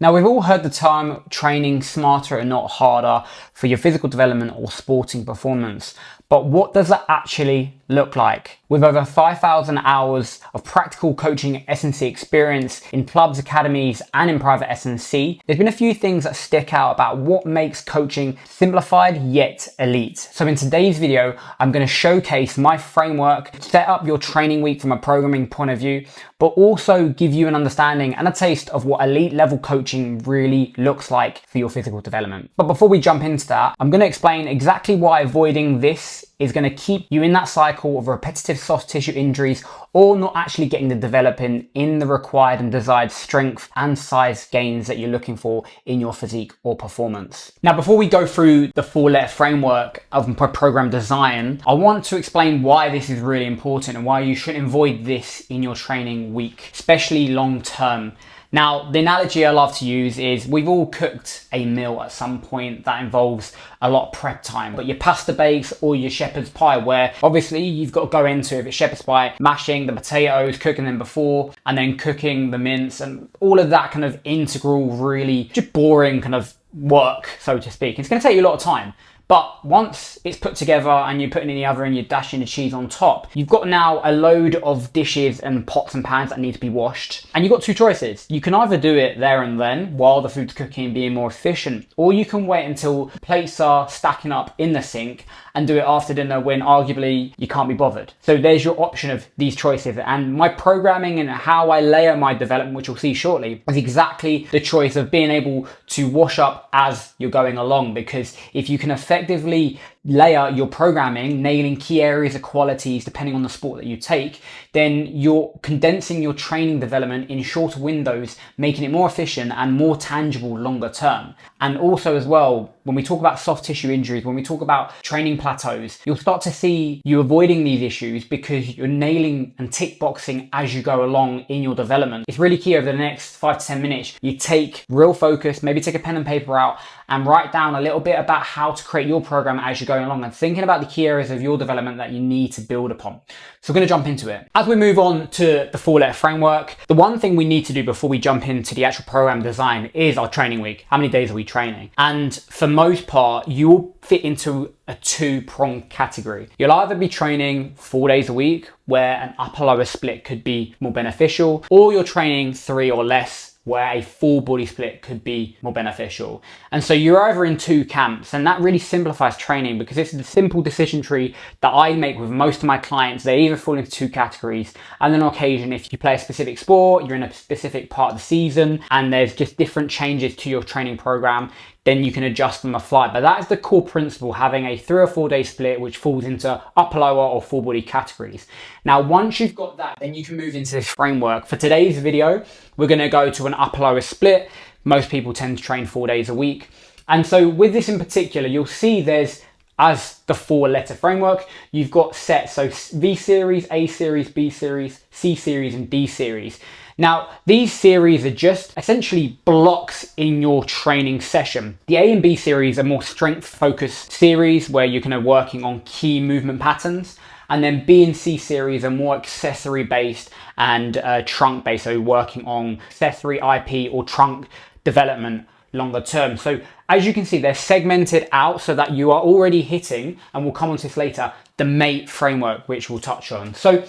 Now, we've all heard the term training smarter and not harder for your physical development or sporting performance. But what does that actually look like? With over 5,000 hours of practical coaching S&C experience in clubs, academies, and in private S&C, there's been a few things that stick out about what makes coaching simplified yet elite. So in today's video, I'm going to showcase my framework, set up your training week from a programming point of view, but also give you an understanding and a taste of what elite level coaching really looks like for your physical development. But before we jump into that, I'm going to explain exactly why avoiding this is going to keep you in that cycle of repetitive soft tissue injuries or not actually getting the developing in the required and desired strength and size gains that you're looking for in your physique or performance. Now, before we go through the 4-letter framework of program design, I want to explain why this is really important and why you shouldn't avoid this in your training week, especially long term. Now, the analogy I love to use is we've all cooked a meal at some point that involves a lot of prep time, but your pasta bakes or your shepherd's pie, where obviously you've got to go into, if it's shepherd's pie, mashing the potatoes, cooking them before, and then cooking the mince and all of that kind of integral, really just boring kind of work, so to speak. It's going to take you a lot of time. But once it's put together and you put it in the oven, you're dashing the cheese on top, you've got now a load of dishes and pots and pans that need to be washed. And you've got two choices. You can either do it there and then while the food's cooking and being more efficient, or you can wait until plates are stacking up in the sink and do it after dinner when arguably you can't be bothered. So there's your option of these choices. And my programming and how I layer my development, which we'll see shortly, is exactly the choice of being able to wash up as you're going along. Because if you can effectively layer your programming, nailing key areas of qualities depending on the sport that you take, then you're condensing your training development in shorter windows, making it more efficient and more tangible longer term. And also as well, when we talk about soft tissue injuries, when we talk about training plateaus, you'll start to see you avoiding these issues because you're nailing and tick boxing as you go along in your development. It's really key over the next 5 to 10 minutes, you take real focus, maybe take a pen and paper out and write down a little bit about how to create your program as you're going along and thinking about the key areas of your development that you need to build upon. So we're going to jump into it. As we move on to the 4-letter framework, the one thing we need to do before we jump into the actual program design is our training week. How many days are we training? And for most part, you will fit into a 2-pronged category. You'll either be training 4 days a week, where an upper-lower split could be more beneficial, or you're training 3 or less, where a full body split could be more beneficial. And so you're either in 2 camps, and that really simplifies training because this is the simple decision tree that I make with most of my clients. They either fall into 2 categories, and then on occasion, if you play a specific sport, you're in a specific part of the season, and there's just different changes to your training program, then you can adjust on the fly. But that is the core principle, having a 3 or 4 day split which falls into upper, lower or full body categories. Now, once you've got that, then you can move into this framework. For today's video, we're going to go to an upper, lower split. Most people tend to train 4 days a week. And so with this in particular, you'll see there's, as the 4-letter framework, you've got sets. So V series, A series, B series, C series and D series. Now, these series are just essentially blocks in your training session. The A and B series are more strength-focused series where you're kind of working on key movement patterns. And then B and C series are more accessory-based and trunk-based, so working on accessory IP or trunk development longer term. So as you can see, they're segmented out so that you are already hitting, and we'll come on to this later, the MATE framework, which we'll touch on. So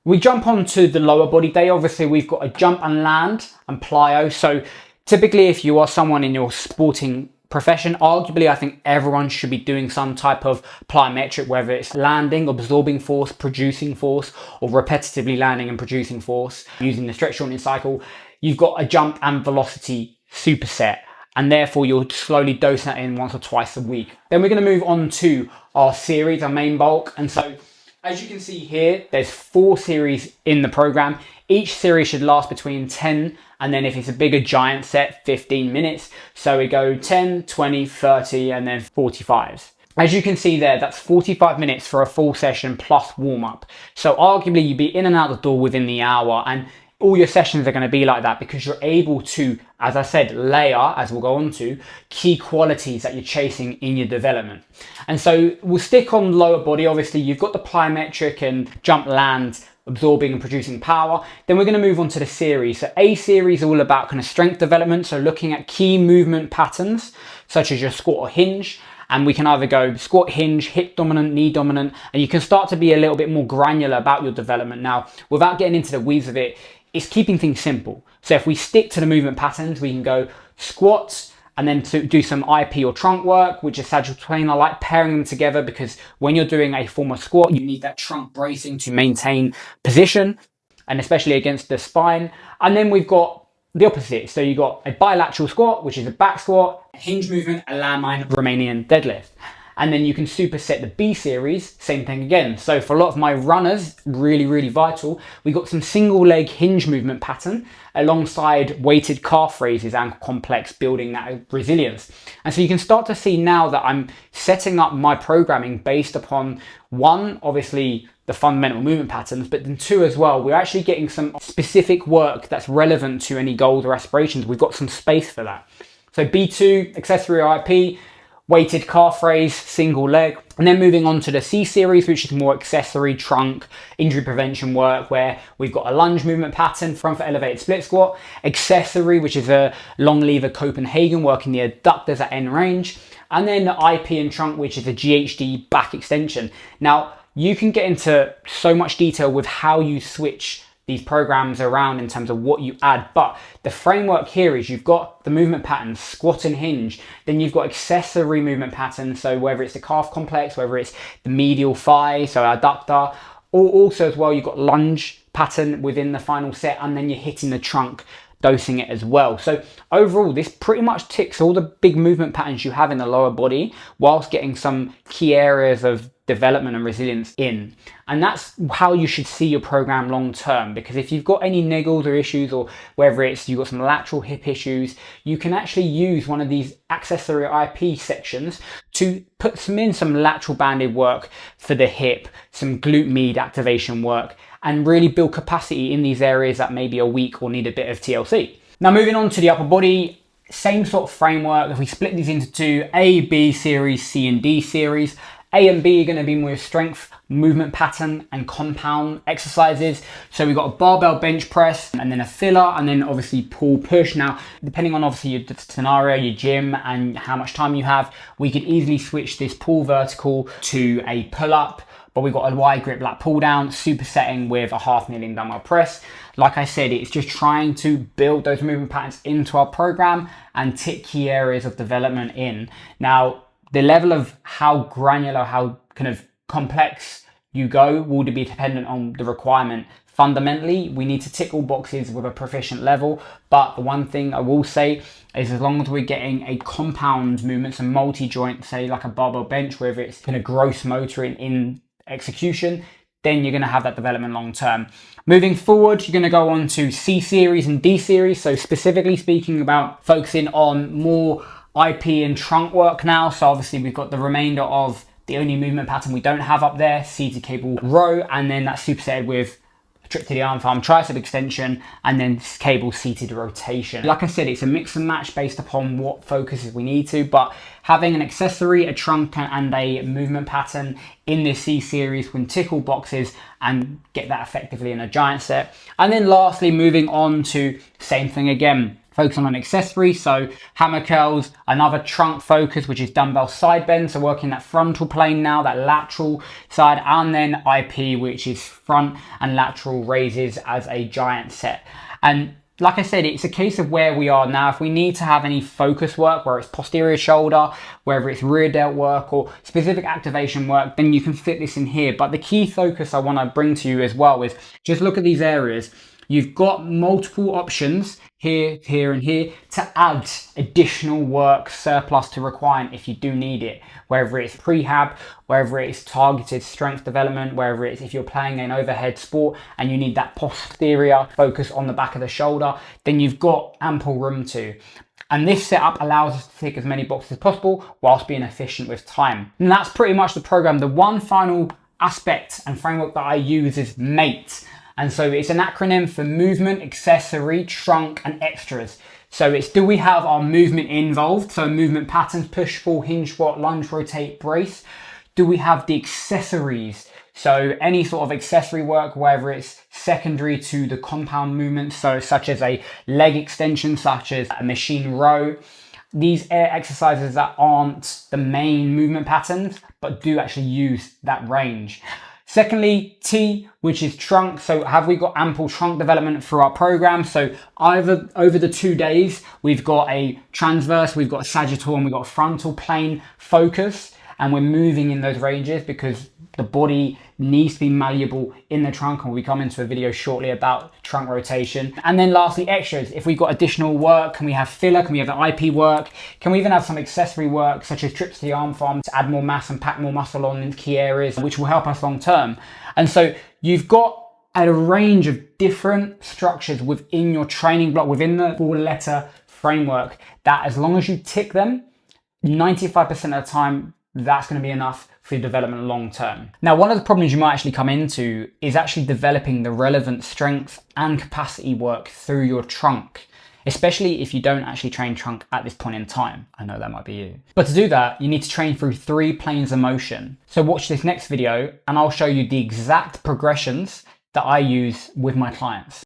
we jump onto the lower body day. Obviously, we've got a jump and land and plyo. So typically, if you are someone in your sporting profession, arguably, I think everyone should be doing some type of plyometric, whether it's landing, absorbing force, producing force, or repetitively landing and producing force using the stretch shortening cycle. You've got a jump and velocity superset, and therefore you'll slowly dose that in once or twice a week. Then we're going to move on to our series, our main bulk. And so as you can see here, there's 4 series in the program. Each series should last between 10 and then if it's a bigger giant set, 15 minutes. So we go 10, 20, 30 and then 45s. As you can see there, that's 45 minutes for a full session plus warm up. So arguably you'd be in and out the door within the hour, and all your sessions are going to be like that because you're able to, as I said, layer, as we'll go on to, key qualities that you're chasing in your development. And so we'll stick on lower body. Obviously, you've got the plyometric and jump land absorbing and producing power. Then we're going to move on to the series. So A series are all about kind of strength development. So looking at key movement patterns, such as your squat or hinge. And we can either go squat, hinge, hip dominant, knee dominant, and you can start to be a little bit more granular about your development. Now, without getting into the weeds of it, it's keeping things simple. So if we stick to the movement patterns, we can go squats, and then to do some IP or trunk work, which is sagittal plane. I like pairing them together because when you're doing a form of squat, you need that trunk bracing to maintain position, and especially against the spine. And then we've got the opposite. So you've got a bilateral squat, which is a back squat, a hinge movement, a landmine, Romanian deadlift. And then you can superset the B series, same thing again. So for a lot of my runners, really vital, we got some single leg hinge movement pattern alongside weighted calf raises and complex, building that resilience. And so you can start to see now that I'm setting up my programming based upon one, obviously the fundamental movement patterns, but then two as well, we're actually getting some specific work that's relevant to any goals or aspirations. We've got some space for that. So B2, accessory IP, weighted calf raise, single leg. And then moving on to the C series, which is more accessory, trunk, injury prevention work, where we've got a lunge movement pattern, front foot elevated split squat, accessory, which is a long lever Copenhagen, working the adductors at end range, and then the IP and trunk, which is a GHD back extension. Now, you can get into so much detail with how you switch these programs around in terms of what you add, but the framework here is you've got the movement patterns, squat and hinge, then you've got accessory movement patterns, so whether it's the calf complex, whether it's the medial thigh, so adductor, or also as well you've got lunge pattern within the final set, and then you're hitting the trunk, dosing it as well. So overall, this pretty much ticks all the big movement patterns you have in the lower body, whilst getting some key areas of development and resilience in. And that's how you should see your program long term, because if you've got any niggles or issues, or whether it's you've got some lateral hip issues, you can actually use one of these accessory IP sections to put some lateral banded work for the hip, some glute med activation work, and really build capacity in these areas that maybe are weak or need a bit of TLC. Now moving on to the upper body, same sort of framework. If we split these into two, A, B series, C and D series, A and B are going to be more strength, movement pattern and compound exercises. So we've got a barbell bench press and then a filler, and then obviously pull push. Now, depending on obviously your scenario, your gym and how much time you have, we could easily switch this pull vertical to a pull up, but we've got a wide grip lat pull down, supersetting with a half kneeling dumbbell press. Like I said, it's just trying to build those movement patterns into our program and tick key areas of development in. Now, the level of how granular, how kind of complex you go will be dependent on the requirement. Fundamentally, we need to tick all boxes with a proficient level. But the one thing I will say is, as long as we're getting a compound movement, some multi-joint, say like a barbell bench, whether it's kind of gross motor in execution, then you're going to have that development long term. Moving forward, you're going to go on to C series and D series. So specifically speaking about focusing on more IP and trunk work now. So obviously we've got the remainder of the only movement pattern we don't have up there, seated cable row, and then that's supersetted with a trip to the arm farm tricep extension, and then cable seated rotation. Like I said, it's a mix and match based upon what focuses we need to, but having an accessory, a trunk and a movement pattern in this C series can tick all boxes and get that effectively in a giant set. And then lastly, moving on to same thing again, focus on an accessory, so hammer curls, another trunk focus, which is dumbbell side bend, so working that frontal plane now, that lateral side, and then IP, which is front and lateral raises as a giant set. And like I said, it's a case of where we are now. If we need to have any focus work, where it's posterior shoulder, whether it's rear delt work or specific activation work, then you can fit this in here. But the key focus I want to bring to you as well is just look at these areas. You've got multiple options here, here, and here to add additional work surplus to requirement if you do need it, whether it's prehab, whether it's targeted strength development, whether it's if you're playing an overhead sport and you need that posterior focus on the back of the shoulder, then you've got ample room to. And this setup allows us to tick as many boxes as possible whilst being efficient with time. And that's pretty much the program. The one final aspect and framework that I use is MATE. And so it's an acronym for movement, accessory, trunk, and extras. So it's, do we have our movement involved? So movement patterns, push, pull, hinge, squat, lunge, rotate, brace. Do we have the accessories? So any sort of accessory work, whether it's secondary to the compound movements, so such as a leg extension, such as a machine row, these air exercises that aren't the main movement patterns, but do actually use that range. Secondly, T, which is trunk. So have we got ample trunk development through our program? So either over the 2 days, we've got a transverse, we've got a sagittal, and we've got a frontal plane focus, and we're moving in those ranges because the body needs to be malleable in the trunk, and we come into a video shortly about trunk rotation. And then lastly, extras. If we've got additional work, can we have filler? Can we have the IP work? Can we even have some accessory work such as trips to the arm farm to add more mass and pack more muscle on in key areas, which will help us long term? And so you've got a range of different structures within your training block, within the 4-letter framework, that as long as you tick them, 95% of the time, that's going to be enough for your development long term. Now, one of the problems you might actually come into is actually developing the relevant strength and capacity work through your trunk, especially if you don't actually train trunk at this point in time. I know that might be you. But to do that, you need to train through 3 planes of motion. So watch this next video and I'll show you the exact progressions that I use with my clients.